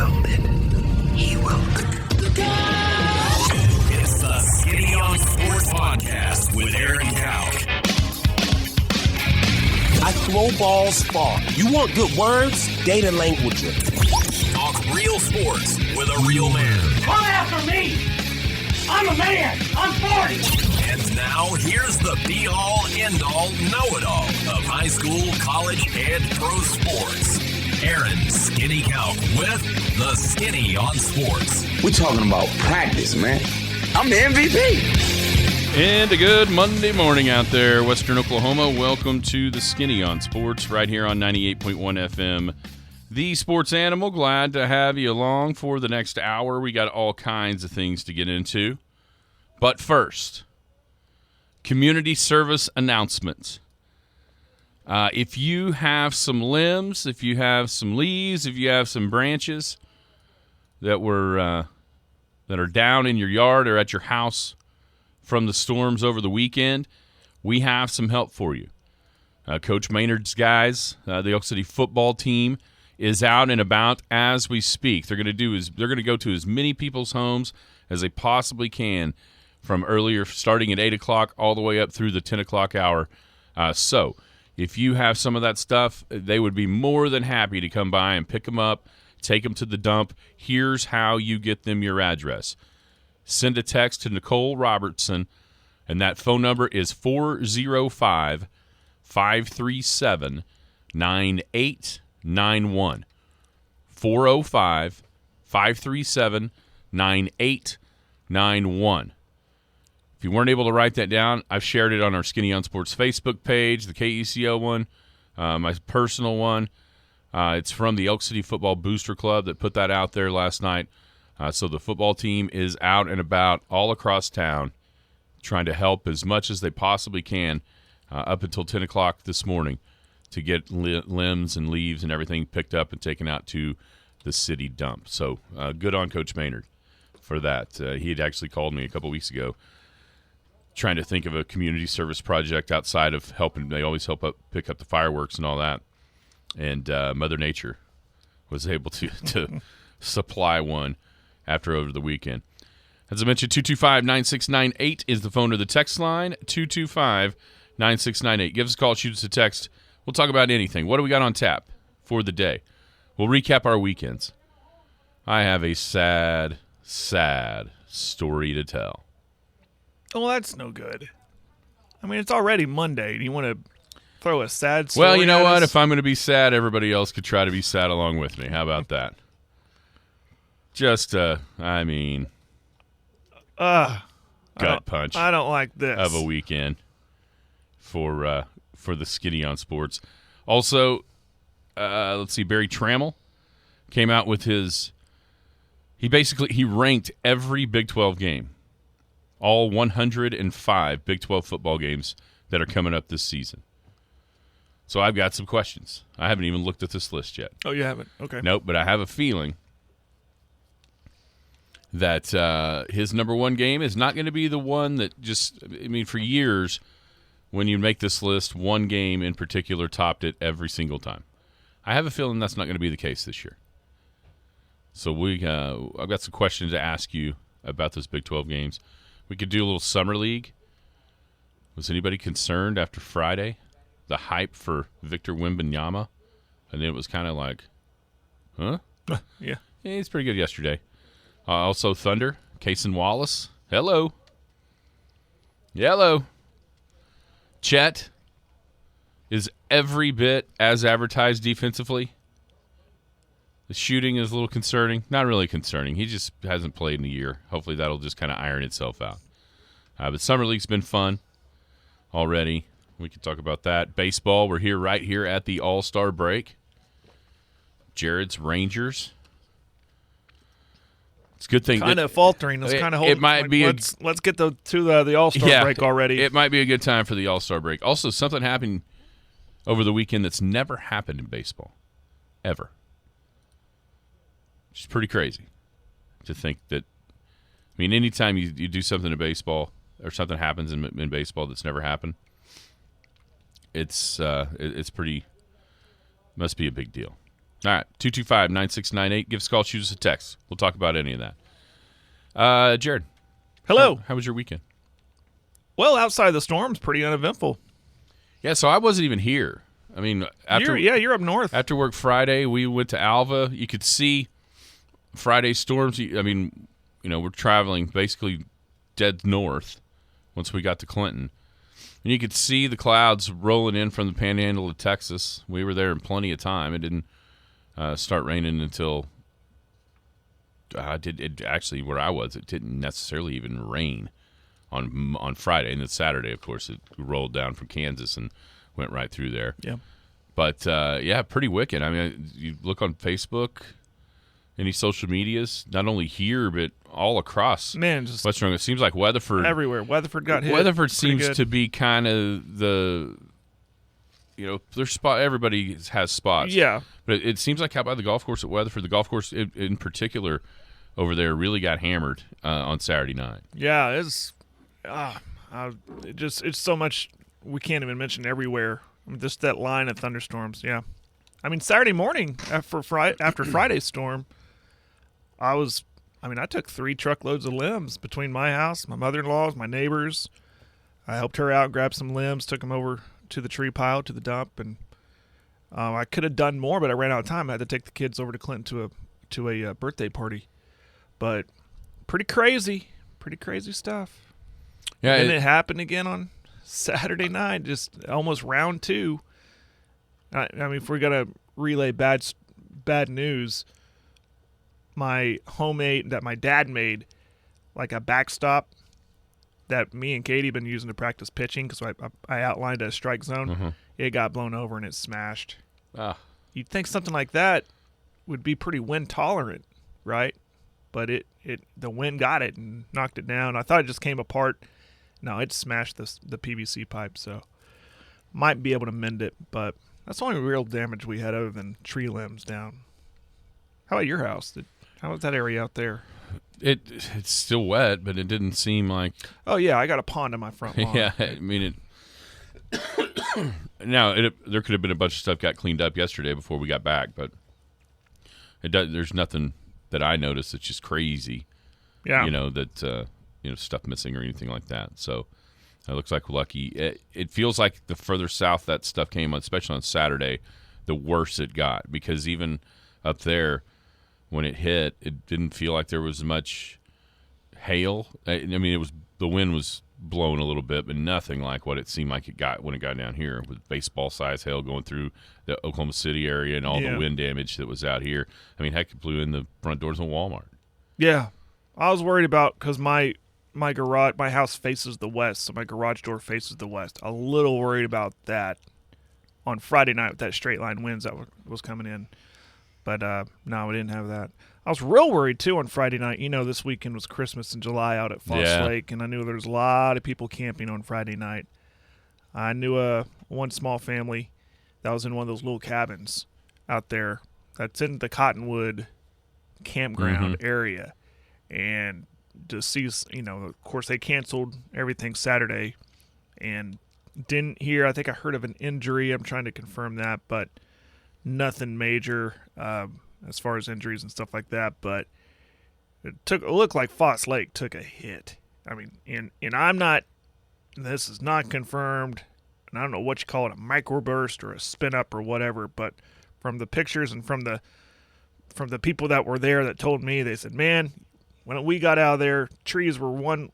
willed it, he will. It's the Skinny on Sports Podcast with Aaron Cowk. I throw balls far. You want good words? Data language. Talk real sports with a real man. Come after me! I'm a man! I'm 40! And now, here's the be-all, end-all, know-it-all of high school, college, and pro sports. Aaron Skinny Cowk with the Skinny on Sports. We're talking about practice, man. I'm the MVP. And a good Monday morning out there, Western Oklahoma. Welcome to the Skinny on Sports right here on 98.1 FM. The Sports Animal, glad to have you along for the next hour. We got all kinds of things to get into. But first, community service announcements. If you have some limbs, if you have some leaves, if you have some branches that are down in your yard or at your house from the storms over the weekend, we have some help for you. Coach Maynard's guys, the Elk City Football team, is out and about as we speak. They're going to go to as many people's homes as they possibly can from earlier, starting at 8 o'clock all the way up through the 10 o'clock hour. So if you have some of that stuff, they would be more than happy to come by and pick them up, take them to the dump. Here's how you get them your address. Send a text to Nicole Robertson, and that phone number is 405-537-9891. 405-537-9891. If you weren't able to write that down, I've shared it on our Skinny on Sports Facebook page, the KECO one, my personal one. It's from the Elk City Football Booster Club that put that out there last night. So the football team is out and about all across town trying to help as much as they possibly can up until 10 o'clock this morning to get limbs and leaves and everything picked up and taken out to the city dump. So good on Coach Maynard for that. He had actually called me a couple weeks ago trying to think of a community service project outside of helping. They always pick up the fireworks and all that. And Mother Nature was able to supply one after over the weekend. As I mentioned, 225-9698 is the phone or the text line, 225-9698. Give us a call, shoot us a text. We'll talk about anything. What do we got on tap for the day? We'll recap our weekends. I have a sad, sad story to tell. Oh, that's no good. I mean, it's already Monday. Do you want to throw a sad story? Well, you know what? Us? If I'm going to be sad, everybody else could try to be sad along with me. How about that? Just, gut punch. I don't like this. Of a weekend for the Skinny on Sports. Also, let's see, Barry Trammell came out with he ranked every Big 12 game, all 105 Big 12 football games that are coming up this season. So I've got some questions. I haven't even looked at this list yet. Oh, you haven't? Okay. Nope, but I have a feeling that his number one game is not going to be the one that for years, when you make this list, one game in particular topped it every single time. I have a feeling that's not going to be the case this year. So I've got some questions to ask you about those Big 12 games. We could do a little summer league. Was anybody concerned after Friday? The hype for Victor Wembanyama? And then it was kind of like, huh? Yeah. He's pretty good yesterday. Also, Thunder, Cason Wallace. Hello. Chet is every bit as advertised defensively. The shooting is a little concerning. Not really concerning. He just hasn't played in a year. Hopefully that'll just kind of iron itself out. But Summer League's been fun already. We can talk about that. Baseball, we're right here at the All-Star break. Jared's Rangers. It's a good thing. Kind of faltering. It's kind of holding. It might be. Let's get to the All-Star break already. It might be a good time for the All-Star break. Also, something happened over the weekend that's never happened in baseball, ever. Which is pretty crazy to think that. I mean, anytime you do something in baseball or something happens in baseball that's never happened, it's pretty. Must be a big deal. All right, 225-9698. Give us a call, shoot us a text. We'll talk about any of that. Jared. Hello. How was your weekend? Well, outside of the storms, pretty uneventful. Yeah, so I wasn't even here. I mean, You're up north. After work Friday, we went to Alva. You could see Friday storms. I mean, we're traveling basically dead north once we got to Clinton. And you could see the clouds rolling in from the panhandle of Texas. We were there in plenty of time. It didn't start raining until actually where I was. It didn't necessarily even rain on Friday. And then Saturday, of course, it rolled down from Kansas and went right through there. Yeah. But, pretty wicked. I mean, you look on Facebook, any social medias, not only here, but all across just Western. It seems like Weatherford. everywhere. Weatherford got hit. Weatherford Pretty seems good. to be kind of their spot. Everybody has spots. Yeah. But it seems like how about the golf course at Weatherford? The golf course in particular over there really got hammered on Saturday night. Yeah, it's so much. We can't even mention everywhere. I mean, just that line of thunderstorms. Yeah, I mean Saturday morning after Friday's storm, I took 3 truckloads of limbs between my house, my mother-in-law's, my neighbors. I helped her out, grabbed some limbs, took them over to the tree pile, to the dump, and I could have done more, but I ran out of time. I had to take the kids over to Clinton to a birthday party. But pretty crazy stuff. Yeah, and it happened again on Saturday night, just almost round 2. I mean, if we're gonna relay bad news, my homemade that my dad made, like a backstop that me and Katie been using to practice pitching, because I outlined a strike zone. Mm-hmm. It got blown over and it smashed. Ah. You'd think something like that would be pretty wind tolerant, right? But the wind got it and knocked it down. I thought it just came apart. No, it smashed the PVC pipe, so might be able to mend it, but that's the only real damage we had other than tree limbs down. How about your house? How was that area out there? It's still wet, but it didn't seem like. Oh yeah, I got a pond in my front lawn. Yeah, I mean it. Now there could have been a bunch of stuff got cleaned up yesterday before we got back, but there's nothing that I noticed that's just crazy. Yeah, that stuff missing or anything like that. So it looks like we're lucky. It feels like the further south that stuff came on, especially on Saturday, the worse it got, because even up there when it hit, it didn't feel like there was much hail. I mean, the wind was blowing a little bit, but nothing like what it seemed like it got when it got down here with baseball-sized hail going through the Oklahoma City area and all the wind damage that was out here. I mean, heck, it blew in the front doors of Walmart. Yeah, I was worried about, because my garage, my house faces the west, so my garage door faces the west. A little worried about that on Friday night with that straight line winds that was coming in. But no, we didn't have that. I was real worried too on Friday night. This weekend was Christmas in July out at Foss Lake, and I knew there was a lot of people camping on Friday night. I knew one small family that was in one of those little cabins out there that's in the Cottonwood campground area, and to see, of course they canceled everything Saturday, and didn't hear. I think I heard of an injury. I'm trying to confirm that, but nothing major as far as injuries and stuff like that. But it looked like Foss Lake took a hit. I mean, and I'm not. This is not confirmed, and I don't know what you call it, a microburst or a spin up or whatever. But from the pictures and from the people that were there that told me, they said, man, when we got out of there, trees were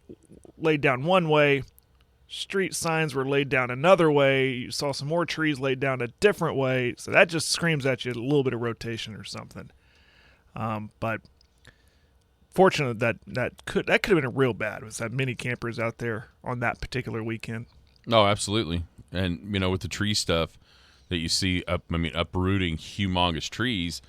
laid down one way, street signs were laid down another way. You saw some more trees laid down a different way. So that just screams at you a little bit of rotation or something. But fortunate that could have been real bad, was that many campers out there on that particular weekend. Oh, absolutely. And with the tree stuff that you see uprooting humongous trees,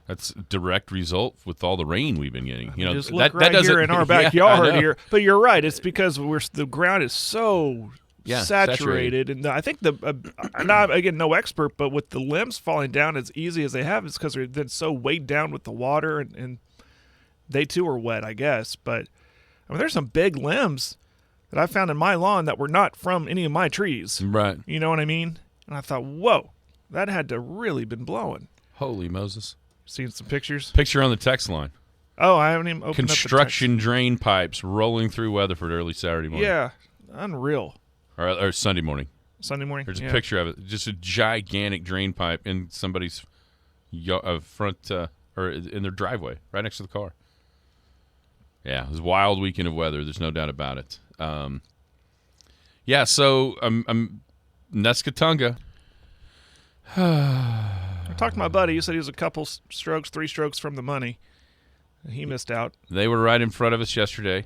that's a direct result with all the rain we've been getting. Just look right here in our backyard here. But you're right. It's because the ground is so saturated. And I think I'm not, again, no expert, but with the limbs falling down as easy as they have, it's because they've been so weighed down with the water, and they too are wet, I guess. But there's some big limbs that I found in my lawn that were not from any of my trees. Right. You know what I mean? And I thought, whoa, that had to really been blowing. Holy Moses. Seen some pictures? Picture on the text line. Oh, I haven't even opened Construction drain pipes rolling through Weatherford early Saturday up the morning. text. Yeah, unreal. Or Sunday morning. Sunday morning? There's a picture of it. Just a gigantic drain pipe in somebody's front or in their driveway right next to the car. Yeah, it was a wild weekend of weather. There's no doubt about it. Yeah, so I'm Nescatunga. I talked to my buddy. He said he was a couple strokes, 3 strokes from the money. He missed out. They were right in front of us yesterday.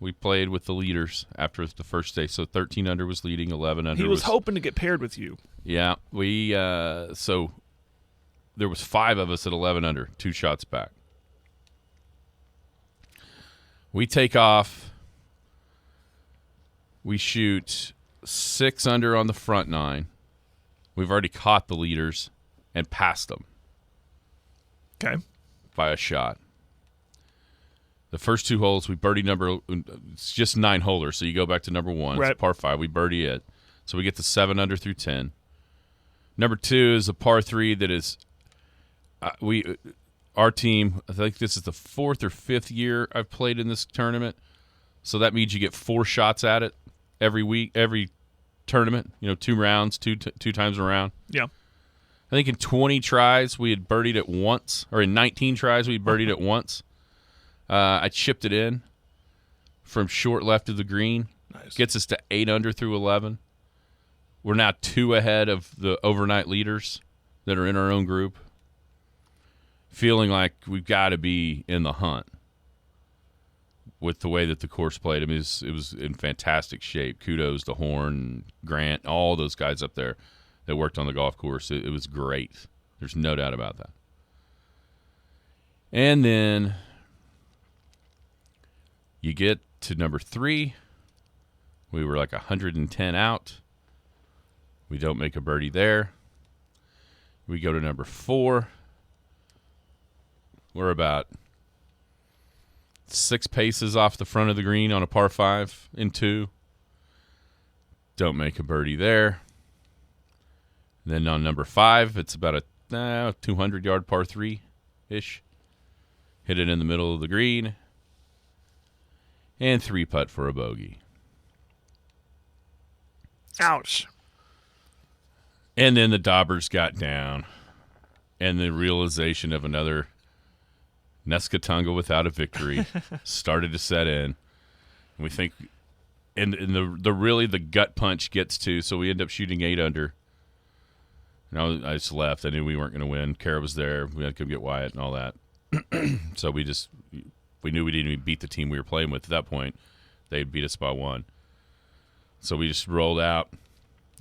We played with the leaders after the first day. So 13 under was leading, 11 under He was hoping to get paired with you. Yeah, we so there was 5 of us at 11 under, 2 shots back. We take off. We shoot 6 under on the front 9. We've already caught the leaders and passed them. Okay. By a shot. The first 2 holes, we birdie number. It's just 9-holer, so you go back to number 1. Right. It's a par 5. We birdie it. So we get to 7 under through 10. Number 2 is a par 3 that is our team, I think this is the 4th or 5th year I've played in this tournament. So that means you get 4 shots at it every week, every tournament. 2 rounds, two times a round. Yeah. I think in 20 tries we had birdied it once, or in 19 tries we had birdied it once. I chipped it in from short left of the green. Nice. Gets us to 8 under through 11. We're now 2 ahead of the overnight leaders that are in our own group. Feeling like we've got to be in the hunt with the way that the course played. I mean, it was in fantastic shape. Kudos to Horn, Grant, all those guys up there that worked on the golf course. It was great. There's no doubt about that. And then you get to number 3. We were like 110 out. We don't make a birdie there. We go to number 4. We're about 6 paces off the front of the green on a par 5 in 2. Don't make a birdie there. And then on number 5, it's about a 200-yard par 3-ish. Hit it in the middle of the green. And 3-putt for a bogey. Ouch. And then the daubers got down. And the realization of another Nescatunga without a victory started to set in. And we think, and the gut punch gets to, so we end up shooting 8 under. And I just left. I knew we weren't going to win. Kara was there. We had to come get Wyatt and all that. So we knew we didn't even beat the team we were playing with at that point. They beat us by 1. So we just rolled out.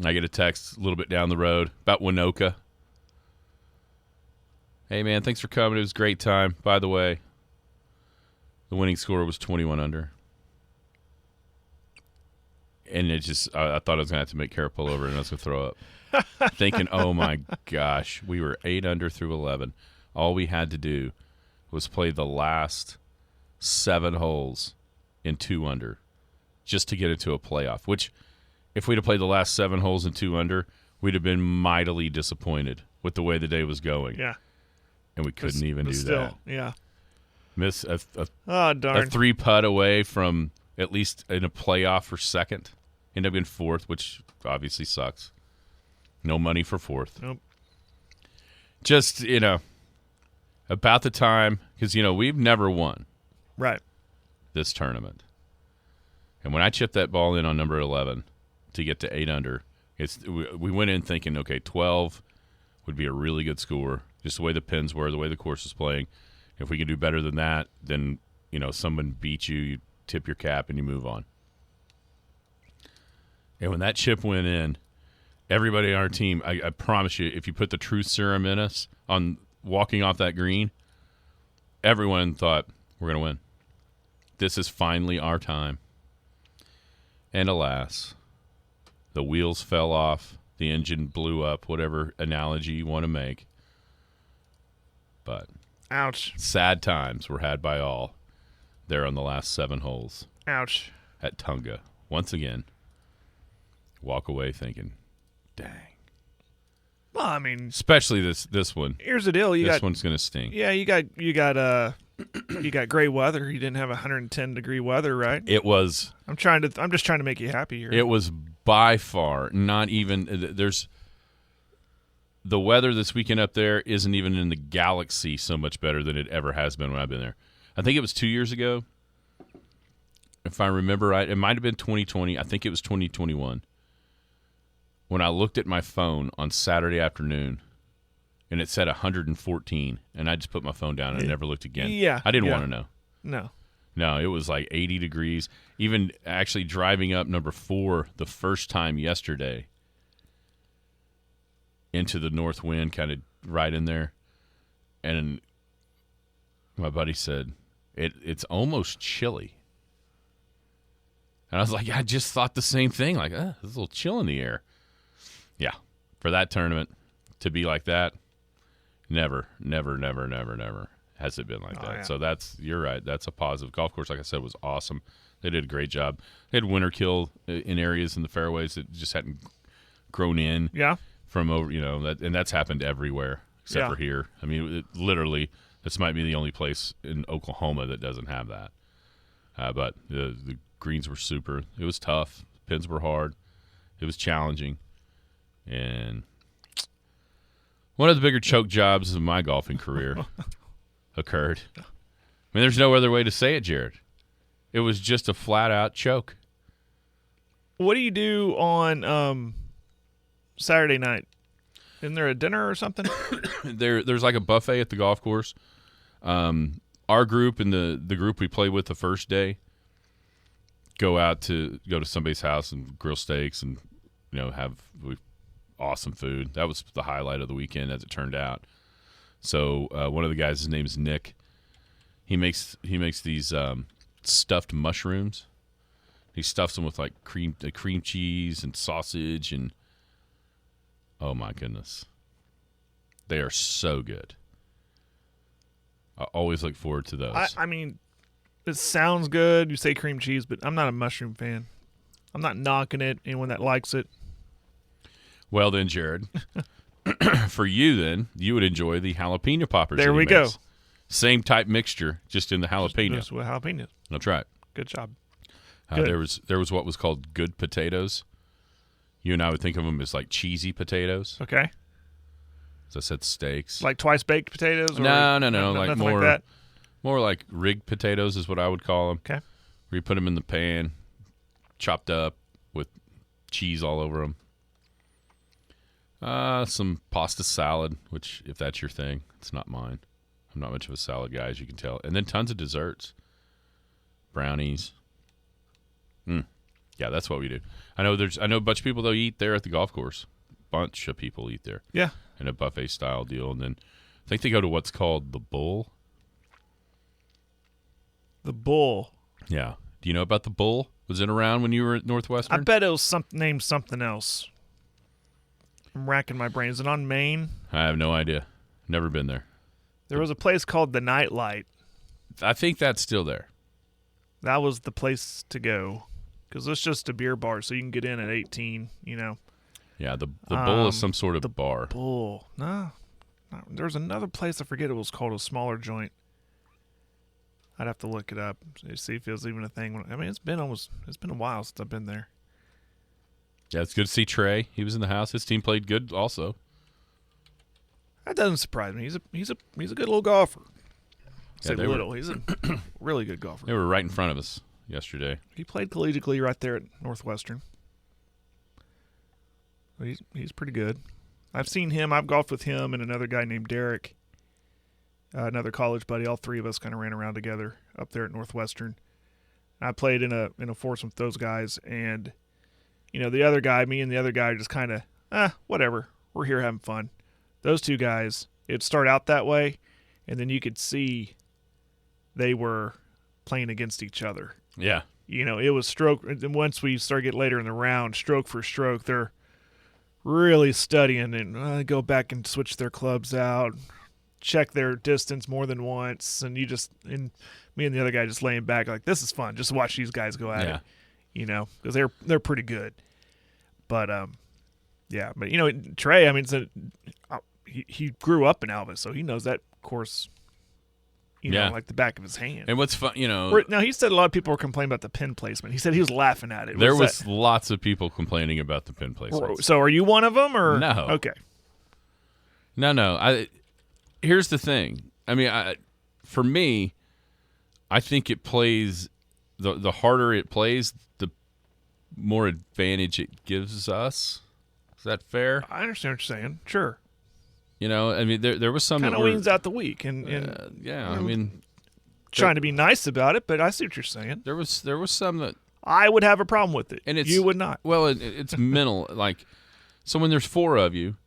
I get a text a little bit down the road about Winoka. Hey, man, thanks for coming. It was a great time. By the way, the winning score was 21 under. And it just, I thought I was going to have to make Kara pull over and I was going to throw up. Thinking, oh, my gosh, we were 8 under through 11. All we had to do was play the last 7 holes in 2 under just to get into a playoff, which if we'd have played the last 7 holes in 2 under, we'd have been mightily disappointed with the way the day was going. Yeah. And we couldn't even do still, that. Yeah. Miss a Oh, darn. 3-putt away from at least in a playoff for 2nd. End up in 4th, which obviously sucks. No money for 4th. Nope. Just, about the time, because, we've never won Right. this tournament. And when I chipped that ball in on number 11 to get to 8 under, we went in thinking, okay, 12 would be a really good score. Just the way the pins were, the way the course was playing. If we can do better than that, then, someone beats you, you tip your cap, and you move on. And when that chip went in, everybody on our team, I promise you, if you put the truth serum in us on walking off that green, everyone thought, we're going to win. This is finally our time. And alas, the wheels fell off, the engine blew up, whatever analogy you want to make. But Ouch. sad times were had by all there on the last 7 holes Ouch. at Tunga. Once again, walk away thinking, dang. Well, I mean, especially this one. here's the deal. This one's gonna sting. Yeah, you got you got great weather. You didn't have 110-degree weather, right? It was. I'm just trying to make you happy here. It was by far not even. There's the weather this weekend up there isn't even in the galaxy so much better than it ever has been when I've been there. I think it was 2 years ago, if I remember right. It might have been 2020. I think it was 2021 when I looked at my phone on Saturday afternoon. And it said 114, and I just put my phone down and never looked again. Yeah. I didn't want to know. No, it was like 80 degrees. Even actually driving up number 4 the first time yesterday into the north wind, kind of right in there. And my buddy said, it's almost chilly. And I was like, I just thought the same thing. Like, there's a little chill in the air. Yeah, for that tournament to be like that, Never has it been like that. Yeah. So you're right. That's a positive. Golf course, like I said, was awesome. They did a great job. They had winter kill in areas in the fairways that just hadn't grown in. Yeah. From over, and that's happened everywhere except for here. I mean, literally, this might be the only place in Oklahoma that doesn't have that. But the greens were super. It was tough. Pins were hard. It was challenging, and one of the bigger choke jobs of my golfing career occurred. I mean, there's no other way to say it, Jared. It was just a flat-out choke. What do you do on Saturday night? Isn't there a dinner or something? There's like a buffet at the golf course. Our group and the group we played with the first day go to somebody's house and grill steaks and have awesome food. That was the highlight of the weekend, as it turned out. So one of the guys, his name is Nick. He makes these stuffed mushrooms. He stuffs them with like cream cheese and sausage, and oh my goodness, they are so good. I always look forward to those. I mean, it sounds good. You say cream cheese, but I'm not a mushroom fan. I'm not knocking it. Anyone that likes it. Well then, Jared, for you then, you would enjoy the jalapeno poppers. There we go. Same type mixture, just in the jalapeno. Just with jalapeno. That's right. Good job. There was what was called good potatoes. You and I would think of them as like cheesy potatoes. Okay. As I said, steaks. Like twice baked potatoes? Or no. Like Like more like that? More like rigged potatoes is what I would call them. Okay. Where you put them in the pan, chopped up with cheese all over them. Some pasta salad, which, if that's your thing, it's not mine. I'm not much of a salad guy, as you can tell. And then tons of desserts. Brownies. Yeah, that's what we do. I know a bunch of people, though, eat there at the golf course. Bunch of people eat there. Yeah. In a buffet-style deal. And then I think they go to what's called the Bull. The Bull. Yeah. Do you know about the Bull? Was it around when you were at Northwestern? I bet it was named something else. I'm racking my brain. Is it on Maine? I have no idea. Never been there. There was a place called the Nightlight. I think that's still there. That was the place to go. Because it's just a beer bar, so you can get in at 18, Yeah, the Bull is some sort of bar. Bull. No. There's another place, I forget it was called, a smaller joint. I'd have to look it up, see if it was even a thing. I mean, it's been a while since I've been there. Yeah, it's good to see Trey. He was in the house. His team played good also. That doesn't surprise me. He's a good little golfer. Yeah, He's a really good golfer. They were right in front of us yesterday. He played collegiately right there at Northwestern. He's pretty good. I've seen him. I've golfed with him and another guy named Derek, another college buddy. All three of us kind of ran around together up there at Northwestern. I played in a foursome with those guys, and the other guy, me and the other guy, are just kind of whatever. We're here having fun. Those two guys, it'd start out that way, and then you could see they were playing against each other. Yeah. It was stroke. And once we start getting later in the round, stroke for stroke, they're really studying and go back and switch their clubs out, check their distance more than once, and me and the other guy just laying back like, this is fun. Just watch these guys go at it, because they're pretty good. But Yeah, but Trey, I mean, he grew up in Elvis, so he knows that course, like the back of his hand. And what's fun, Now, he said a lot of people were complaining about the pin placement. He said he was laughing at it. There was lots of people complaining about the pin placement. So are you one of them, or no? Okay. No. Here's the thing. I mean, for me, I think it plays the harder it plays, the more advantage it gives us. Is that fair? I understand what you're saying. Sure. I mean, there was some kind of weans out the weak, and I mean, trying to be nice about it, but I see what you're saying. There was some that I would have a problem with it, and you would not. Well, it's mental. Like, so when there's 4 of you,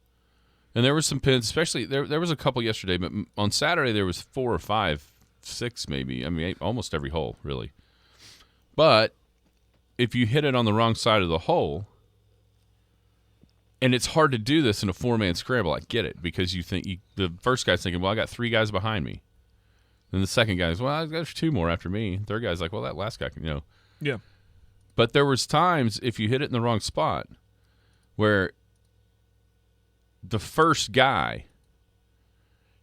and there were some pins, especially there was a couple yesterday, but on Saturday there was 4 or 5, 6 maybe. I mean, almost every hole really. But if you hit it on the wrong side of the hole. And it's hard to do this in a 4-man scramble. I get it, because the first guy's thinking, well, I got 3 guys behind me. Then the second guy's, well, there's 2 more after me. Third guy's like, well, that last guy can, Yeah. But there was times, if you hit it in the wrong spot, where the first guy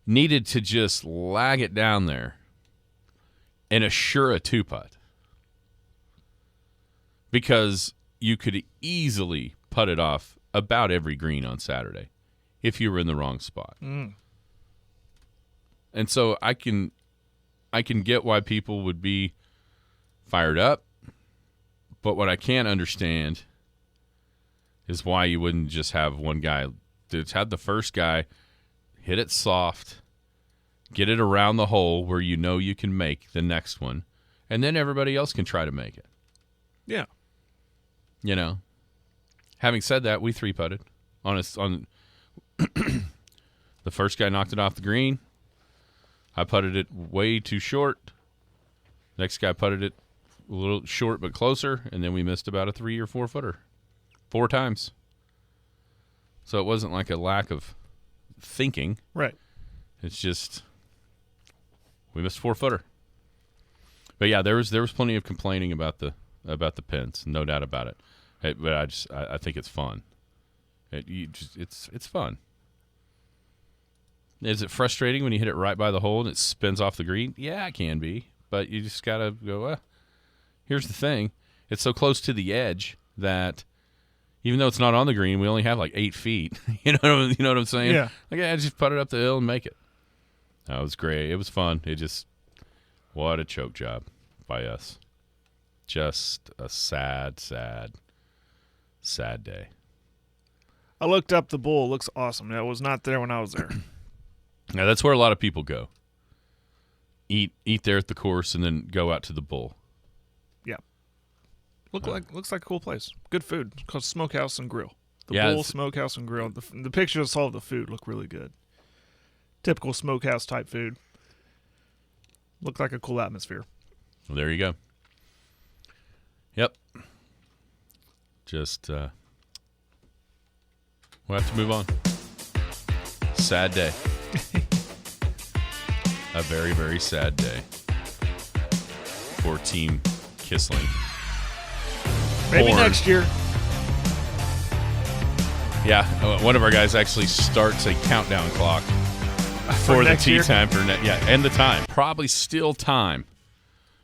needed to just lag it down there and assure a 2-putt. Because you could easily putt it off about every green on Saturday if you were in the wrong spot. And so I can get why people would be fired up, but what I can't understand is why you wouldn't just have one guy. Have the first guy hit it soft, get it around the hole where you can make the next one, and then everybody else can try to make it. Yeah. Having said that, we 3-putted on the first guy knocked it off the green. I putted it way too short. Next guy putted it a little short but closer, and then we missed about a 3 or 4 footer 4 times. So it wasn't like a lack of thinking. Right. It's just we missed 4 footer. But yeah, there was plenty of complaining about the pins, no doubt about it. But I think it's fun. It's fun. Is it frustrating when you hit it right by the hole and it spins off the green? Yeah, it can be. But you just gotta go. Here's the thing: it's so close to the edge that even though it's not on the green, we only have like 8 feet. You know what I'm saying? Yeah. I just put it up the hill and make it. That was great. It was fun. What a choke job by us. Just a sad day. I looked up the bull. It looks awesome. That was not there when I was there. Now that's where a lot of people go. Eat there at the course and then go out to the bull. Yeah. Looks like a cool place. Good food. It's called Smokehouse and Grill. The Yeah, Bull Smokehouse and Grill. The pictures I saw of the food look really good. Typical smokehouse type food. Looked like a cool atmosphere. Well, there you go. Yep. Just we'll have to move on. Sad day. A very, very sad day for Team Kissling. Maybe Born. next year. Yeah, one of our guys actually starts a countdown clock for the tee time for and the time. Probably still time.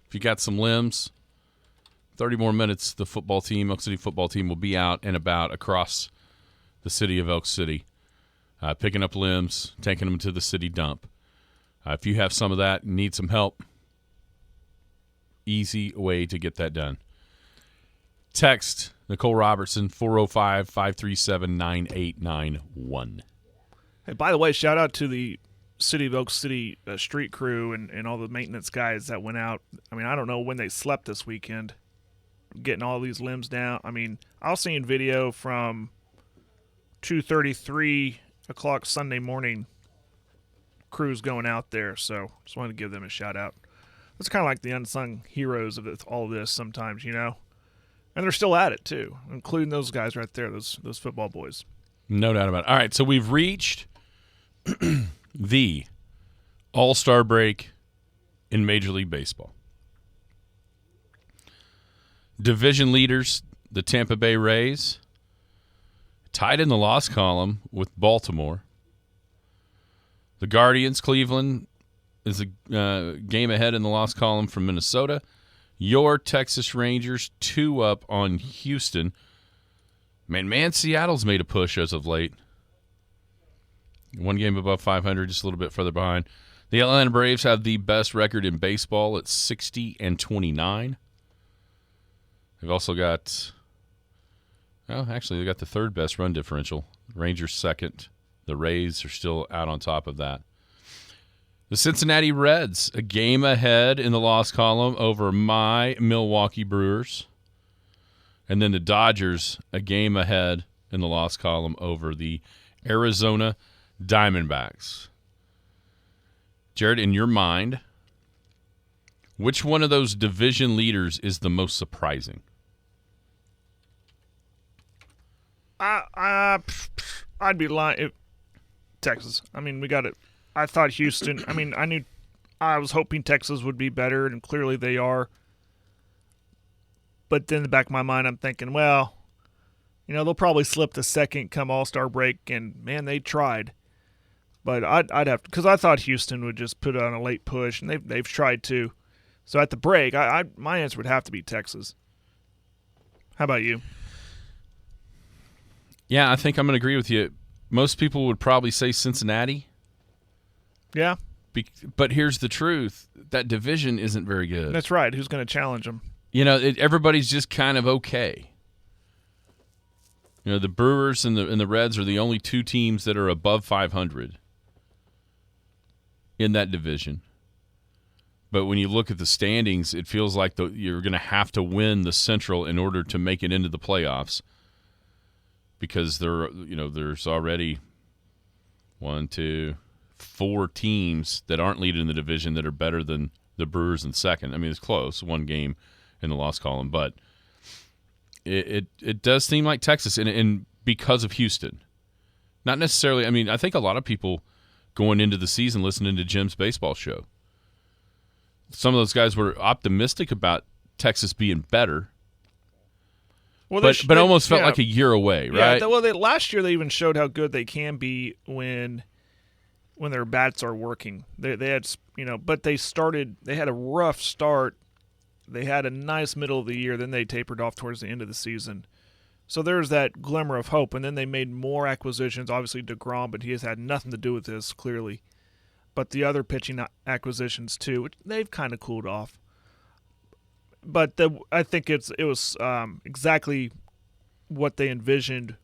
If you got some limbs, 30 more minutes, the football team, Elk City football team, will be out and about across the city of Elk City, picking up limbs, taking them to the city dump. If you have some of that and need some help, easy way to get that done. Text Nicole Robertson, 405-537-9891. Hey, by the way, shout out to the City of Elk City street crew and all the maintenance guys that went out. I mean, I don't know when they slept this weekend, getting all these limbs down. I mean, I was seeing video from 2:33 o'clock Sunday morning, crews going out there, so just wanted to give them a shout out. It's kind of like the unsung heroes of all this sometimes, and they're still at it too, including those guys right there, those football boys. No doubt about it. All right, so we've reached the All-Star break in Major League Baseball. Division leaders, the Tampa Bay Rays, Tied in the loss column with Baltimore. The Guardians, Cleveland, is a game ahead in the loss column from Minnesota. Your Texas Rangers 2 up on Houston. Man, Seattle's made a push as of late. One game above 500, just a little bit further behind. The Atlanta Braves have the best record in baseball at 60-29. They've also got, they got the third best run differential. Rangers second. The Rays are still out on top of that. The Cincinnati Reds, a game ahead in the loss column over my Milwaukee Brewers. And then the Dodgers, a game ahead in the loss column over the Arizona Diamondbacks. Jared, in your mind, which one of those division leaders is the most surprising? I'd be lying. Texas. I mean, we got it. I thought Houston. I mean, I was hoping Texas would be better, and clearly they are. But then in the back of my mind, I'm thinking, well, they'll probably slip the second come All-Star break, and, man, they tried. But I'd have to, because I thought Houston would just put on a late push, and they've tried too. So at the break, my answer would have to be Texas. How about you? Yeah, I think I'm going to agree with you. Most people would probably say Cincinnati. Yeah. But here's the truth. That division isn't very good. That's right. Who's going to challenge them? Everybody's just kind of okay. The Brewers and the Reds are the only two teams that are above 500 in that division. But when you look at the standings, it feels like you're going to have to win the Central in order to make it into the playoffs. Because there's already 1, 2, 4 teams that aren't leading the division that are better than the Brewers in second. I mean, it's close, one game in the loss column, but it does seem like Texas, and because of Houston. Not necessarily. I mean, I think a lot of people going into the season listening to Jim's baseball show, some of those guys were optimistic about Texas being better. Well, but almost felt like a year away, right? Yeah. Well, last year they even showed how good they can be when their bats are working. They had, but they had a rough start. They had a nice middle of the year. Then they tapered off towards the end of the season. So there's that glimmer of hope. And then they made more acquisitions. Obviously DeGrom, but he has had nothing to do with this clearly. But the other pitching acquisitions too, they've kind of cooled off. But I think it was exactly what they envisioned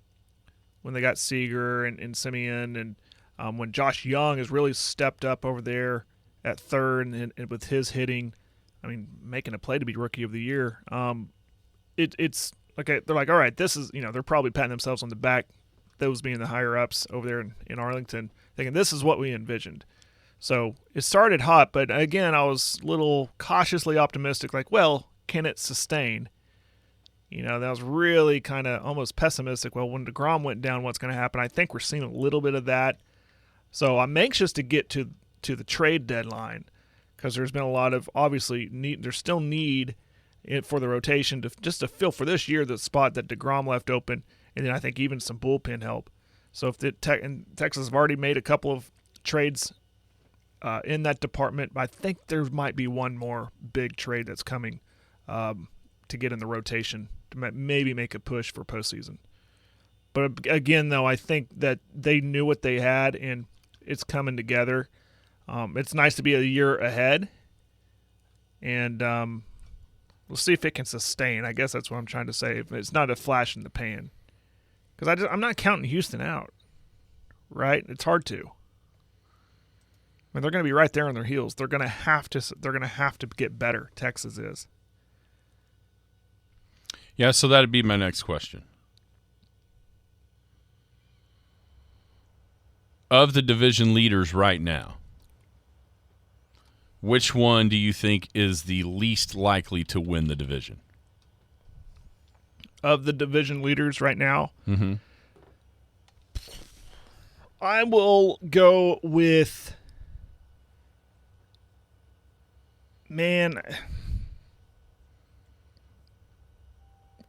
when they got Seager and Simeon, and when Josh Young has really stepped up over there at third and with his hitting, I mean, making a play to be Rookie of the Year. It's okay. They're like, all right, this is, they're probably patting themselves on the back, those being the higher ups over there in Arlington, thinking this is what we envisioned. So it started hot, but again, I was a little cautiously optimistic, like, well, can it sustain? That was really kind of almost pessimistic. Well, when DeGrom went down, what's going to happen? I think we're seeing a little bit of that. So I'm anxious to get to the trade deadline because there's been a lot of, obviously, there's still need for the rotation just to fill for this year the spot that DeGrom left open, and then I think even some bullpen help. So if and Texas have already made a couple of trades in that department, I think there might be one more big trade that's coming to get in the rotation to maybe make a push for postseason. But again, though, I think that they knew what they had, and it's coming together. It's nice to be a year ahead, and we'll see if it can sustain. I guess that's what I'm trying to say. It's not a flash in the pan, because I'm not counting Houston out, right? It's hard to. I mean, they're going to be right there on their heels. They're going to have to get better. Texas is. Yeah, so that'd be my next question. Of the division leaders right now, which one do you think is the least likely to win the division? Of the division leaders right now? Mm-hmm. I will go with... Man,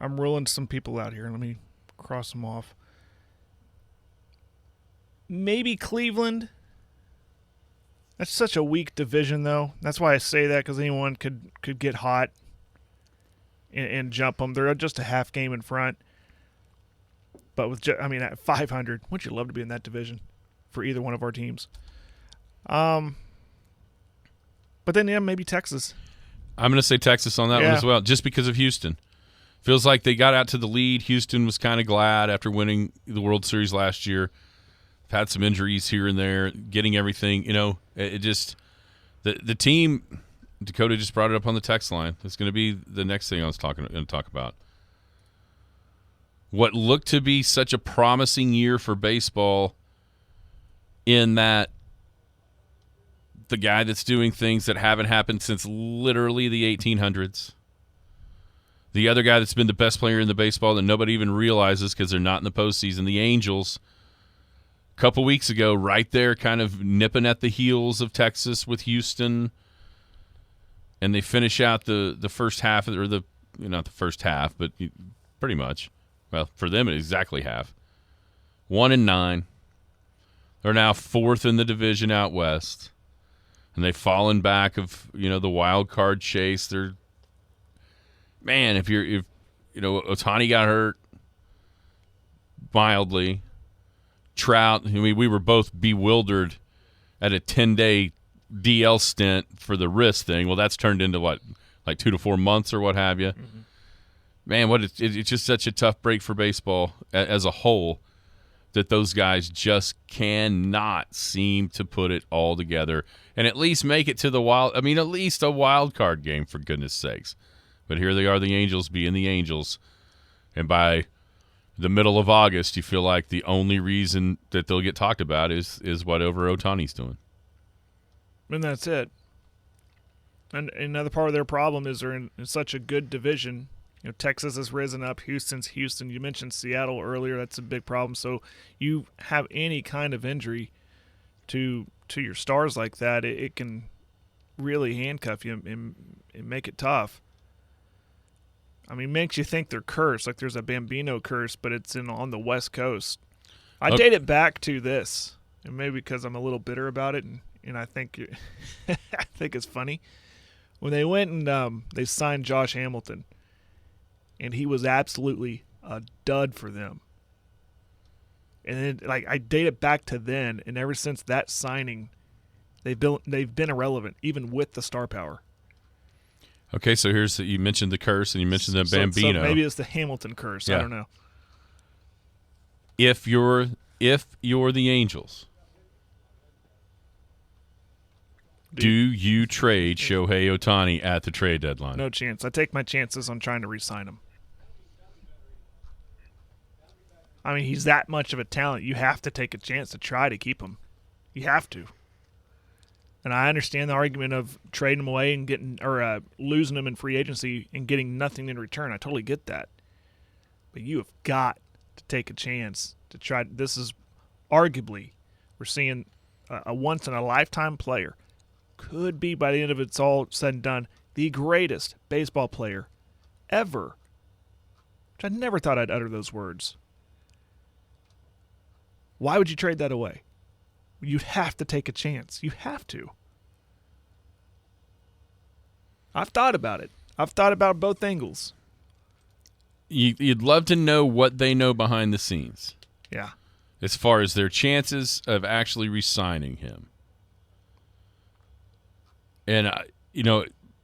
I'm rolling some people out here. Let me cross them off. maybe Cleveland. That's such a weak division, though. That's why I say that, because anyone could get hot and jump them. They're just a half game in front. But at 500, wouldn't you love to be in that division for either one of our teams? But then, yeah, maybe Texas. I'm going to say Texas on that one as well, just because of Houston. Feels like they got out to the lead. Houston was kind of glad after winning the World Series last year. Had some injuries here and there, getting everything. It just the team. Dakota just brought it up on the text line. It's going to be the next thing I was going to talk about. What looked to be such a promising year for baseball, in that the guy that's doing things that haven't happened since literally the 1800s. The other guy that's been the best player in the baseball that nobody even realizes because they're not in the postseason, the Angels. A couple weeks ago, right there, kind of nipping at the heels of Texas with Houston, and they finish out the first half, or not the first half, but pretty much. Well, for them, it's exactly half. 1-9. They're now fourth in the division out west, and they've fallen back of the wild card chase. If Ohtani got hurt mildly. Trout, we were both bewildered at a 10-day DL stint for the wrist thing. Well, that's turned into what, like 2 to 4 months or what have you. Mm-hmm. Man, it's just such a tough break for baseball as a whole, that those guys just cannot seem to put it all together and at least make it to the at least a wild card game, for goodness sakes. But here they are, the Angels being the Angels, and by the middle of August, you feel like the only reason that they'll get talked about is whatever Ohtani's doing. And that's it. And another part of their problem is they're in such a good division. Texas has risen up. Houston's Houston. You mentioned Seattle earlier. That's a big problem. So you have any kind of injury to your stars like that, it can really handcuff you and make it tough. Makes you think they're cursed, like there's a Bambino curse, but it's on the West Coast. I date it back to this, and maybe because I'm a little bitter about it, and I think I think it's funny. When they went and they signed Josh Hamilton, and he was absolutely a dud for them. And then, I date it back to then, and ever since that signing, they've been irrelevant, even with the star power. Okay, so you mentioned the curse, and you mentioned the Bambino. So maybe it's the Hamilton curse. Yeah. I don't know. If you're the Angels, do you trade Shohei Ohtani at the trade deadline? No chance. I take my chances on trying to re-sign him. He's that much of a talent. You have to take a chance to try to keep him. You have to. And I understand the argument of trading him away and losing him in free agency and getting nothing in return. I totally get that. But you have got to take a chance to try. This is arguably, we're seeing a once-in-a-lifetime player. Could be, by the end of it's all said and done, the greatest baseball player ever. Which I never thought I'd utter those words. Why would you trade that away? You'd have to take a chance. You have to. I've thought about it. I've thought about both angles. You'd love to know what they know behind the scenes. Yeah. As far as their chances of actually re-signing him. And,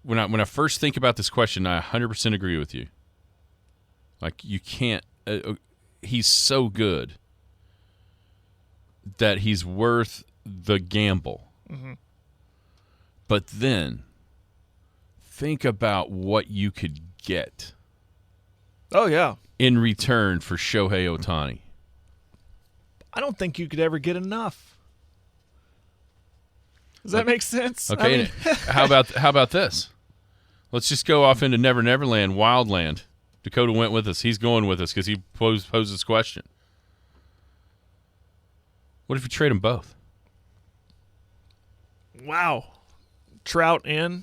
when I first think about this question, I 100% agree with you. You can't he's so good that he's worth the gamble. Mm-hmm. But then think about what you could get. Oh, yeah. In return for Shohei Ohtani. I don't think you could ever get enough. Does that make sense? Okay. How about this? Let's just go off into Never Never Land, Wildland. Dakota went with us. He's going with us because he posed this question. What if you trade them both? Wow. Trout and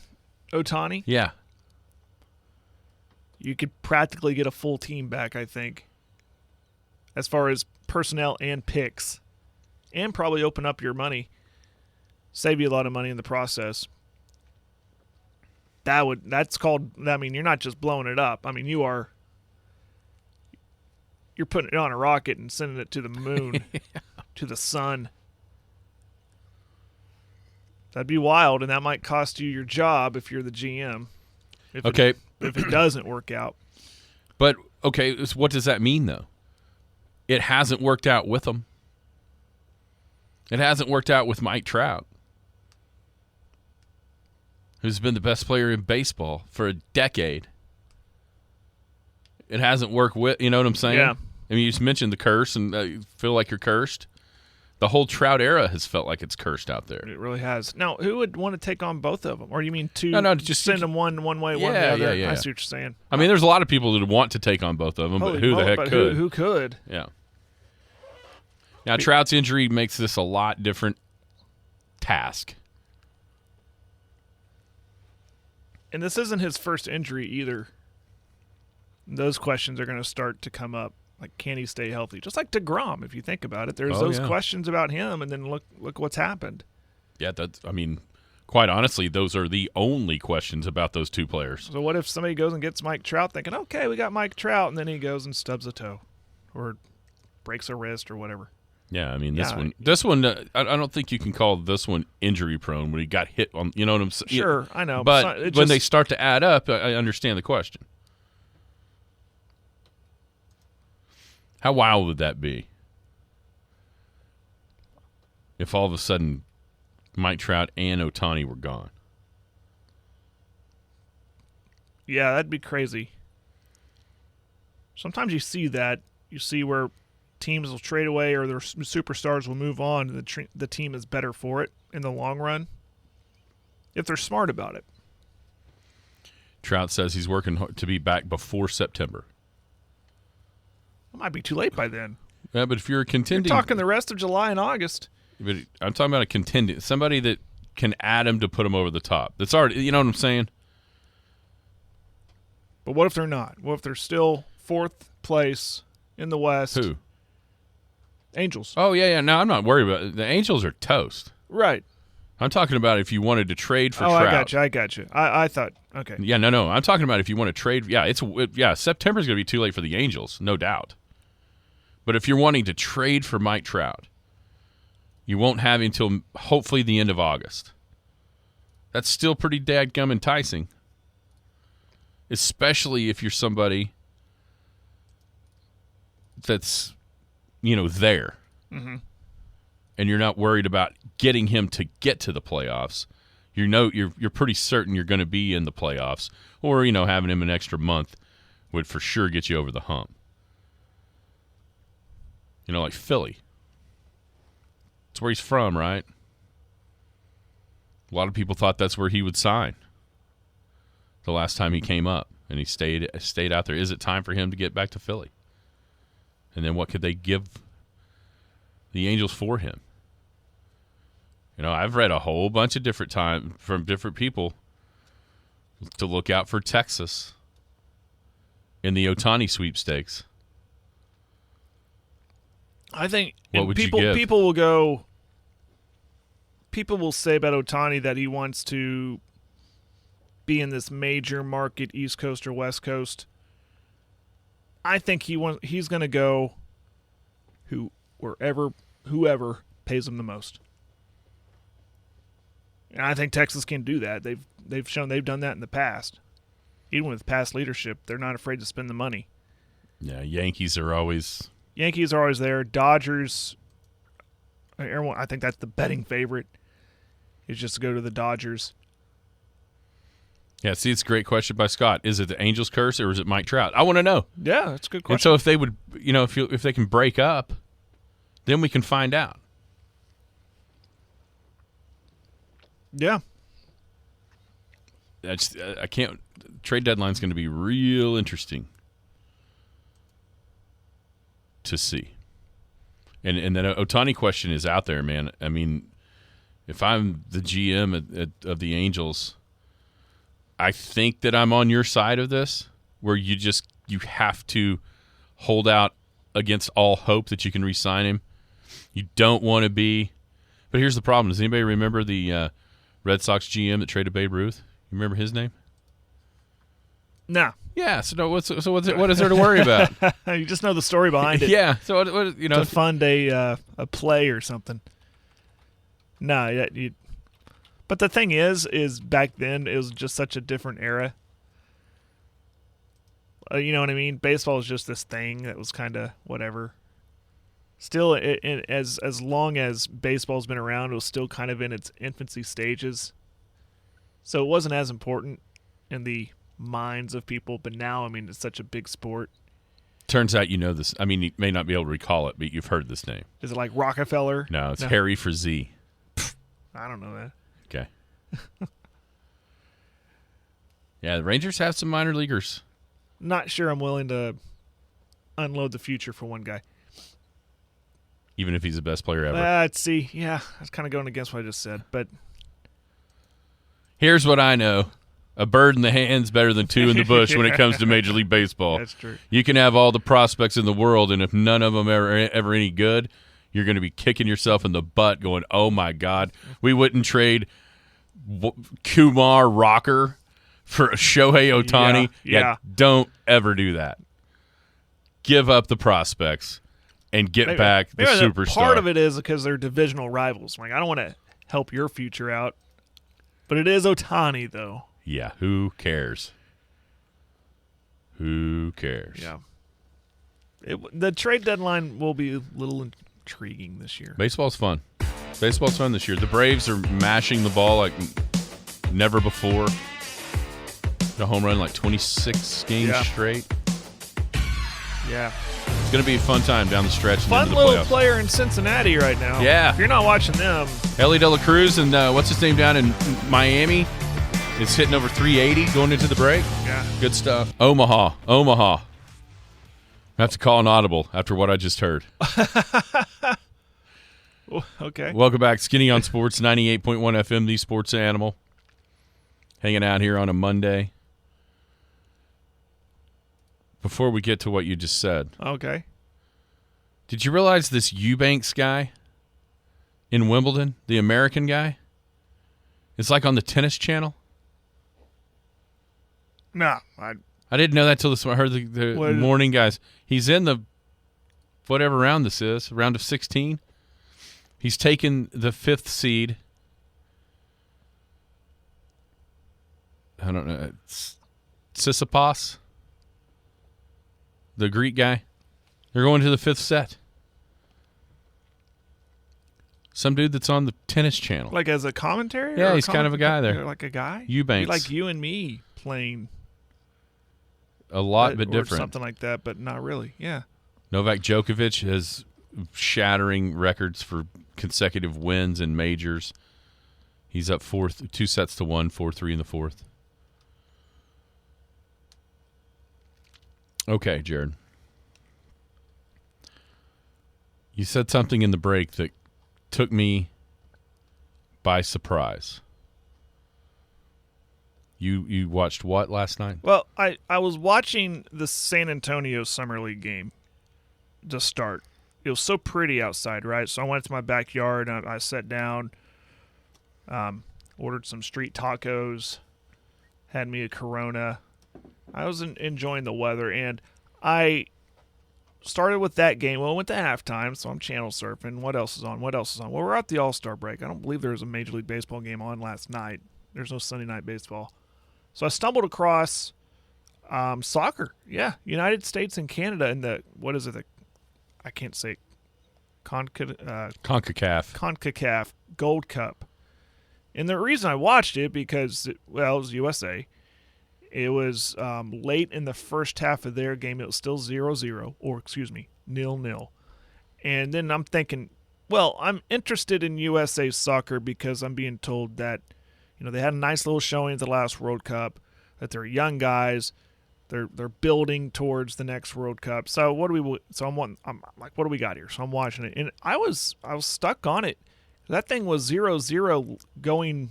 Ohtani? Yeah. You could practically get a full team back, I think, as far as personnel and picks. and probably open up your money, save you a lot of money in the process. That's called, I mean, you're not just blowing it up. I mean, you're putting it on a rocket and sending it to the moon, to the sun. That'd be wild, and that might cost you your job if you're the GM. If it doesn't work out. But, okay, so what does that mean, though? It hasn't worked out with them. It hasn't worked out with Mike Trout, who's been the best player in baseball for a decade. It hasn't worked with, you know what I'm saying? Yeah. I mean, you just mentioned the curse and you feel like you're cursed. The whole Trout era has felt like it's cursed out there. It really has. Now, who would want to take on both of them? Or you mean just send them one way, one the other? Yeah. I see what you're saying. I mean, there's a lot of people that would want to take on both of them, but who the heck could? Who could? Yeah. Now, Trout's injury makes this a lot different task. And this isn't his first injury either. Those questions are going to start to come up. Like, can he stay healthy? Just like DeGrom, if you think about it. There's those questions about him, and then look what's happened. Yeah, quite honestly, those are the only questions about those two players. So what if somebody goes and gets Mike Trout thinking, okay, we got Mike Trout, and then he goes and stubs a toe or breaks a wrist or whatever? Yeah, I mean, this one, I don't think you can call this one injury-prone when he got hit on, you know what I'm saying? Sure, I know. But when they start to add up, I understand the question. How wild would that be if all of a sudden Mike Trout and Ohtani were gone? Yeah, that'd be crazy. Sometimes you see that. You see where teams will trade away or their superstars will move on, and the team is better for it in the long run if they're smart about it. Trout says he's working to be back before September. It might be too late by then. Yeah, but if you're a contending... You're talking the rest of July and August. But I'm talking about a contending... Somebody that can add him to put him over the top. That's already... You know what I'm saying? But what if they're not? What if they're still fourth place in the West? Who? Angels. Oh, yeah. No, I'm not worried about it. The Angels are toast. Right. I'm talking about if you wanted to trade for Trout. I got you. I thought, okay. Yeah, no. I'm talking about if you want to trade. Yeah, September's going to be too late for the Angels, no doubt. But if you're wanting to trade for Mike Trout, you won't have until hopefully the end of August. That's still pretty dadgum enticing, especially if you're somebody that's, there. Mm-hmm. And you're not worried about getting him to get to the playoffs. You're pretty certain you're going to be in the playoffs, or having him an extra month would for sure get you over the hump. Like Philly. That's where he's from, right? A lot of people thought that's where he would sign the last time he came up, and he stayed out there. Is it time for him to get back to Philly? And then what could they give the Angels for him? I've read a whole bunch of different from different people to look out for Texas in the Ohtani sweepstakes. I think what would you give? People will go. People will say about Ohtani that he wants to be in this major market, East Coast or West Coast. I think he's going to go whoever pays him the most. And I think Texas can do that. They've shown they've done that in the past. Even with past leadership, they're not afraid to spend the money. Yeah, Yankees are always there. Dodgers, everyone, I think that's the betting favorite, is just to go to the Dodgers. Yeah, see, it's a great question by Scott. Is it the Angels curse or is it Mike Trout? I want to know. Yeah, that's a good question. And so if they would, if they can break up, then we can find out. Yeah. I can't. Trade deadline's going to be real interesting to see. And that Ohtani question is out there, man. I mean, if I'm the GM of the Angels, I think that I'm on your side of this, where you have to hold out against all hope that you can re-sign him You don't want to be. But here's the problem. Does anybody remember the Red Sox GM that traded Babe Ruth? You remember his name? No. Yeah. So what is there to worry about? You just know the story behind it. Yeah. So what To fund a play or something. No, yeah. But the thing is back then it was just such a different era. You know what I mean? Baseball was just this thing that was kind of whatever. Still, as long as baseball's been around, it was still kind of in its infancy stages. So it wasn't as important in the minds of people. But now, I mean, it's such a big sport. Turns out you know this. I mean, you may not be able to recall it, but you've heard this name. Is it like Rockefeller? No, it's Harry Frazee. I don't know that. Okay. Yeah, the Rangers have some minor leaguers. Not sure I'm willing to unload the future for one guy. Even if he's the best player ever. Let's see. Yeah, I was kind of going against what I just said. But here's what I know. A bird in the hand's better than two in the bush when it comes to Major League Baseball. That's true. You can have all the prospects in the world, and if none of them are ever any good, you're going to be kicking yourself in the butt going, oh, my God, we wouldn't trade Kumar Rocker for Shohei Ohtani. Yeah. Don't ever do that. Give up the prospects and get back the superstar. Part of it is because they're divisional rivals. Like, I don't want to help your future out, but it is Ohtani, though. Yeah, who cares? Who cares? Yeah. The trade deadline will be a little intriguing this year. Baseball's fun. Baseball's fun this year. The Braves are mashing the ball like never before. A home run like 26 games straight. Yeah. It's going to be a fun time down the stretch. Fun and into the little playoffs. player in Cincinnati right now. Yeah. If you're not watching them. Ellie De La Cruz and what's his name down in Miami is hitting over 380 going into the break. Yeah. Good stuff. Omaha. I have to call an audible after what I just heard. Okay. Welcome back. Skinny on Sports, 98.1 FM, the sports animal. Hanging out here on a Monday. Before we get to what you just said. Okay. Did you realize this Eubanks guy in Wimbledon, the American guy, is like on the Tennis Channel? No. I didn't know that until I heard the morning guys. He's in the whatever round this is, round of 16. He's taken the 5th seed. I don't know. Tsitsipas, the Greek guy. They're going to the 5th set. Some dude that's on the Tennis Channel. Like as a commentary? Yeah, he's kind of a guy there. Like a guy? Eubanks. Like you and me playing. A lot but different. Or something like that, but not really. Yeah. Novak Djokovic has shattering records for consecutive wins in majors. He's up 2-1, 4-3 in the 4th. Okay, Jared. You said something in the break that took me by surprise. You watched what last night? Well, I was watching the San Antonio Summer League game to start. It was so pretty outside, right? So I went to my backyard and I sat down, ordered some street tacos, had me a Corona. I was enjoying the weather, and I started with that game. Well, I went to halftime, so I'm channel surfing. What else is on? Well, we're at the All-Star break. I don't believe there was a Major League Baseball game on last night. There's no Sunday night baseball. So I stumbled across soccer. Yeah, United States and Canada in the, what is it? I can't say CONCACAF Gold Cup. And the reason I watched it because, it was USA. It was late in the first half of their game. It was still 0-0, or 0-0. And then I'm thinking, well, I'm interested in USA soccer because I'm being told that, they had a nice little showing at the last World Cup, that they're young guys, they're building towards the next World Cup. So I'm like, what do we got here? So I'm watching it, and I was stuck on it. That thing was 0-0 going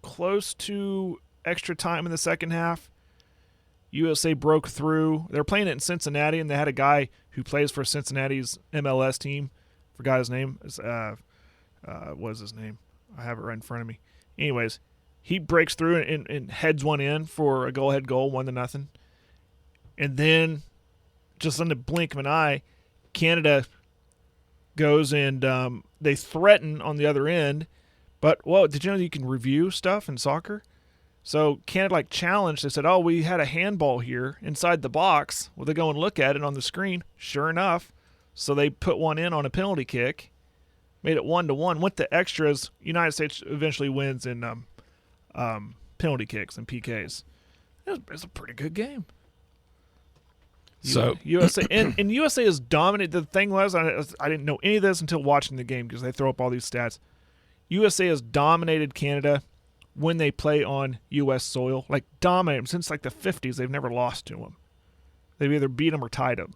close to extra time in the second half. USA broke through. They were playing it in Cincinnati, and they had a guy who plays for Cincinnati's MLS team Forgot his name. What is his name? I have it right in front of me. Anyways, he breaks through and heads one in for a go-ahead goal, 1-0. And then, just in the blink of an eye, Canada goes and they threaten on the other end. But, well, did you know you can review stuff in soccer? So Canada, challenged. They said, oh, we had a handball here inside the box. Well, they go and look at it on the screen. Sure enough. So they put one in on a penalty kick. Made it 1-1. Went to extras. United States eventually wins in penalty kicks and PKs. It was a pretty good game. So USA and USA is dominant. The thing was, I didn't know any of this until watching the game because they throw up all these stats. USA has dominated Canada when they play on U.S. soil. Dominate them since the 50s. They've never lost to them. They've either beat them or tied them.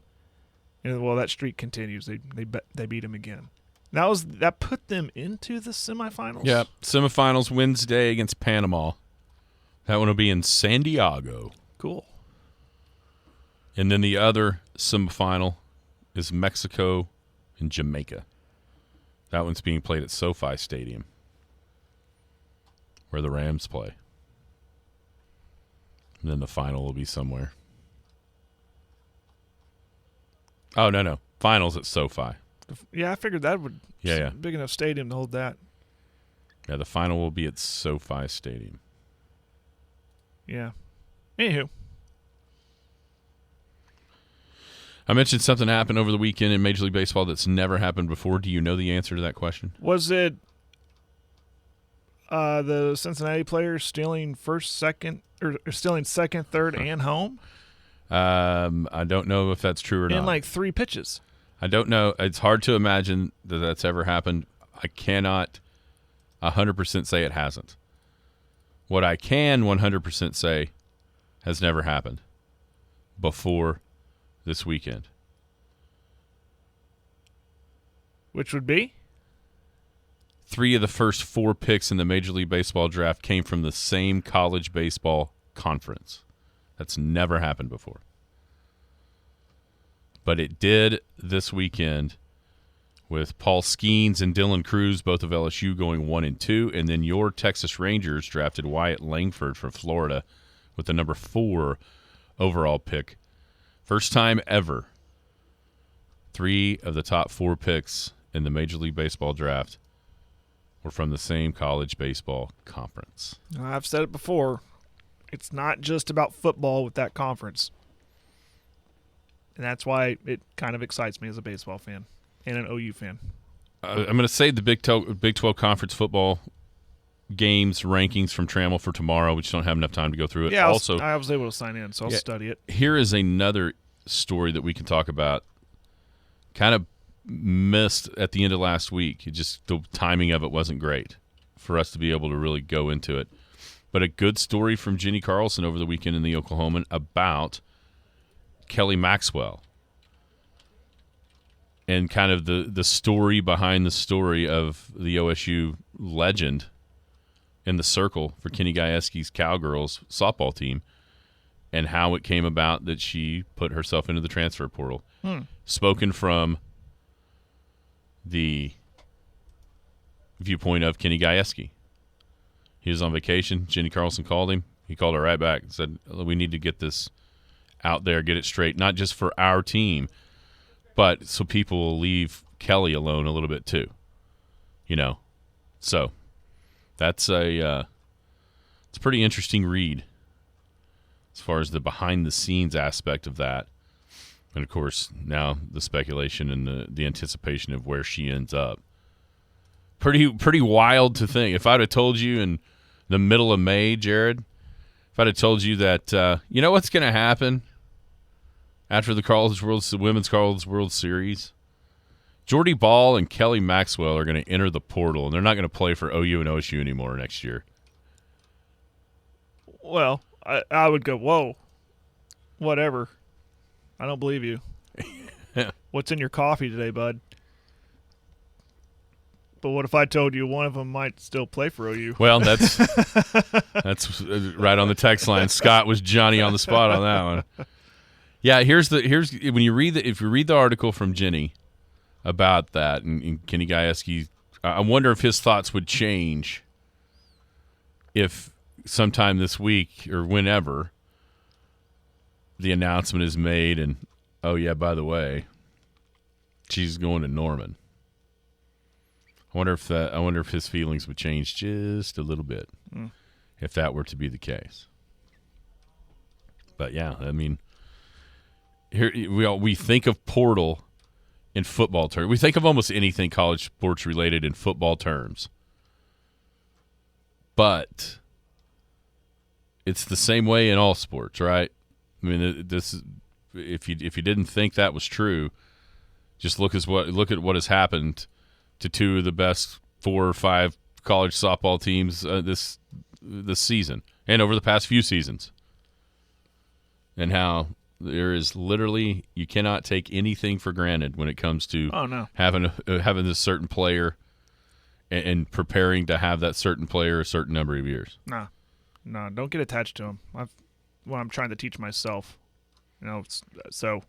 And well, that streak continues. They beat them again. That put them into the semifinals. Yeah, semifinals Wednesday against Panama. That one will be in San Diego. Cool. And then the other semifinal is Mexico and Jamaica. That one's being played at SoFi Stadium, where the Rams play. And then the final will be somewhere. Oh, no. Finals at SoFi. Yeah, I figured that would Yeah. big enough stadium to hold that. Yeah, the final will be at SoFi Stadium. Yeah. Anywho. I mentioned something happened over the weekend in Major League Baseball that's never happened before. Do you know the answer to that question? Was it the Cincinnati players stealing second, third, and home? I don't know if that's true or not. In 3 pitches. I don't know. It's hard to imagine that that's ever happened. I cannot 100% say it hasn't. What I can 100% say has never happened before this weekend. Which would be? 3 of the first 4 picks in the Major League Baseball draft came from the same college baseball conference. That's never happened before. But it did this weekend with Paul Skeens and Dylan Cruz, both of LSU, going 1 and 2. And then your Texas Rangers drafted Wyatt Langford from Florida with the number 4 overall pick. First time ever 3 of the top 4 picks in the Major League Baseball draft were from the same college baseball conference. I've said it before. It's not just about football with that conference. And that's why it kind of excites me as a baseball fan and an OU fan. I'm going to save the Big 12 conference football games rankings from Trammell for tomorrow. We just don't have enough time to go through it. Yeah, also, I was able to sign in, so I'll study it. Here is another story that we can talk about. Kind of missed at the end of last week. Just the timing of it wasn't great for us to be able to really go into it. But a good story from Jenny Carlson over the weekend in the Oklahoman about Kelly Maxwell and kind of the story behind the story of the OSU legend in the circle for Kenny Gajewski's Cowgirls softball team and how it came about that she put herself into the transfer portal. Spoken from the viewpoint of Kenny Gajewski. He was on vacation. Jenny Carlson called him. He called her right back and said, we need to get this out there, get it straight, not just for our team, but so people will leave Kelly alone a little bit too. So that's it's a pretty interesting read as far as the behind-the-scenes aspect of that. And, of course, now the speculation and the anticipation of where she ends up. Pretty wild to think. If I'd have told you in the middle of May, Jared, if I'd have told you that, you know what's going to happen after the Women's College World Series? Jordy Ball and Kelly Maxwell are going to enter the portal, and they're not going to play for OU and OSU anymore next year. Well, I would go, whoa, whatever. I don't believe you. What's in your coffee today, bud? But what if I told you one of them might still play for OU? Well, that's right on the text line. Scott was Johnny on the spot on that one. Yeah, here's if you read the article from Jenny about that. And Kenny Gajewski, I wonder if his thoughts would change if sometime this week or whenever the announcement is made and, oh, yeah, by the way, she's going to Norman. I wonder if his feelings would change just a little bit if that were to be the case. But yeah, I mean, here we think of portal in football terms. We think of almost anything college sports related in football terms. But it's the same way in all sports, right? I mean, this is, if you didn't think that was true, just look at what has happened to two of the best 4 or 5 college softball teams this season and over the past few seasons, and how there is literally, you cannot take anything for granted when it comes to having this certain player and preparing to have that certain player a certain number of years. No, don't get attached to him. What I'm trying to teach myself, so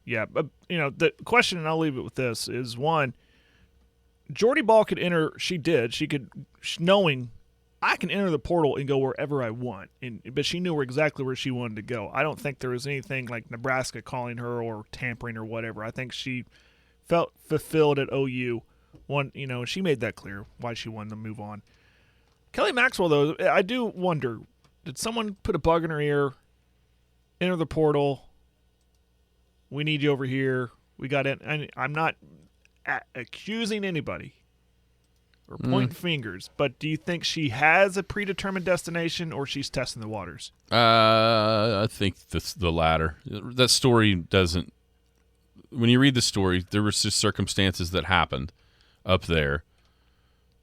yeah. But the question, and I'll leave it with this, is one. Jordy Ball could enter. She did. She could, knowing I can enter the portal and go wherever I want. But she knew exactly where she wanted to go. I don't think there was anything like Nebraska calling her or tampering or whatever. I think she felt fulfilled at OU. She made that clear why she wanted to move on. Kelly Maxwell, though, I do wonder, did someone put a bug in her ear? Enter the portal. We need you over here. We got in. I'm not accusing anybody or pointing fingers, but do you think she has a predetermined destination or she's testing the waters? I think the latter. That story doesn't. When you read the story, there was just circumstances that happened up there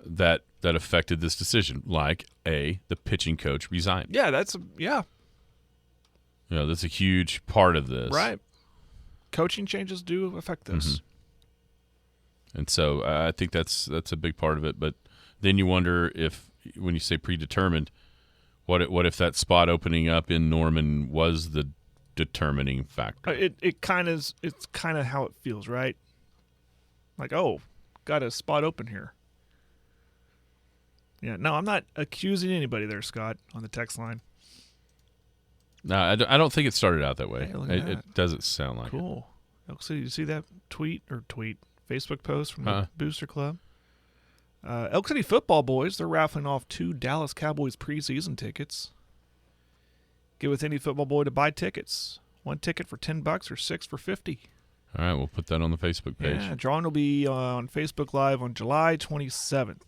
that affected this decision, like the pitching coach resigned. Yeah, that's a huge part of this, right? Coaching changes do affect this. Mm-hmm. And so I think that's a big part of it. But then you wonder if, when you say predetermined, what if that spot opening up in Norman was the determining factor? It's kind of how it feels, right? Like, oh, got a spot open here. Yeah, no, I'm not accusing anybody there, Scott, on the text line. No, I don't think it started out that way. Hey, look at that. It doesn't sound like cool. Elk City, you see that Facebook post from the Booster Club? Elk City Football boys, they're raffling off 2 Dallas Cowboys preseason tickets. Get with any football boy to buy tickets. 1 ticket for $10 or 6 for $50. All right, we'll put that on the Facebook page. Yeah, drawing will be on Facebook Live on July 27th.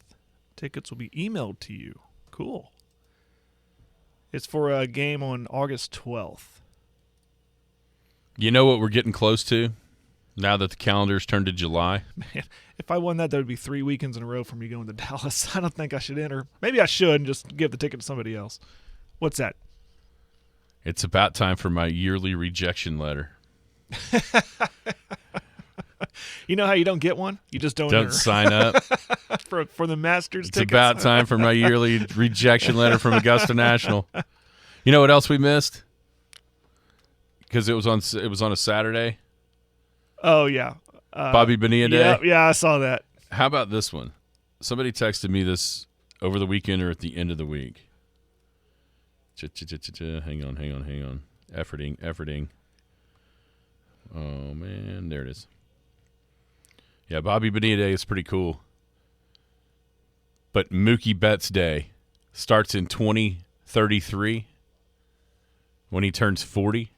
Tickets will be emailed to you. Cool. It's for a game on August 12th. You know what we're getting close to now that the calendar's turned to July? Man, if I won that would be 3 weekends in a row for me going to Dallas. I don't think I should enter. Maybe I should and just give the ticket to somebody else. What's that? It's about time for my yearly rejection letter. You know how you don't get one? You just don't enter. Sign up. for the Masters It's tickets. about time for my yearly rejection letter from Augusta National. You know what else we missed? Because it was on a Saturday. Oh, yeah. Bobby Bonilla Day. Yeah, I saw that. How about this one? Somebody texted me this over the weekend or at the end of the week. Hang on. Efforting. Oh, man. There it is. Yeah, Bobby Bonilla Day is pretty cool. But Mookie Betts Day starts in 2033 when he turns 40.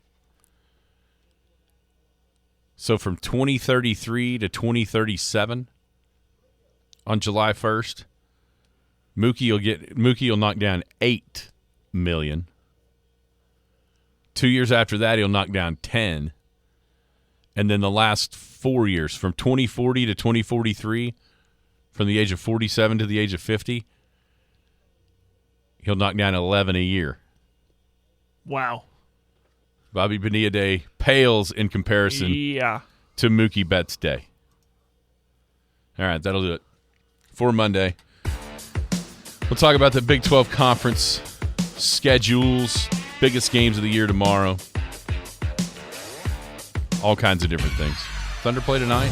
So from 2033 to 2037 on July 1st, Mookie will knock down 8 million. 2 years after that, he'll knock down 10. And then the last 4 years, from 2040 to 2043, from the age of 47 to the age of 50, he'll knock down 11 a year. Wow. Bobby Bonilla Day pales in comparison to Mookie Betts Day. All right, that'll do it for Monday. We'll talk about the Big 12 Conference schedules, biggest games of the year tomorrow. All kinds of different things. Thunder play tonight?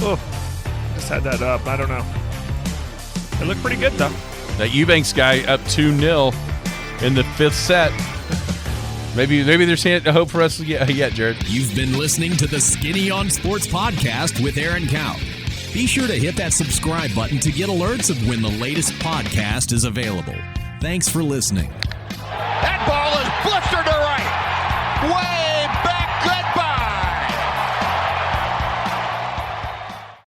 Oh, just had that up. I don't know. It looked pretty good, though. That Eubanks guy up 2-0 in the 5th set. Maybe there's a hope for us yet, Jared. You've been listening to the Skinny on Sports podcast with Aaron Cow. Be sure to hit that subscribe button to get alerts of when the latest podcast is available. Thanks for listening.